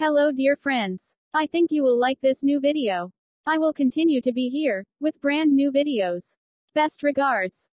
Hello dear friends. I think you will like this new video. I will continue to be here, with brand new videos. Best regards.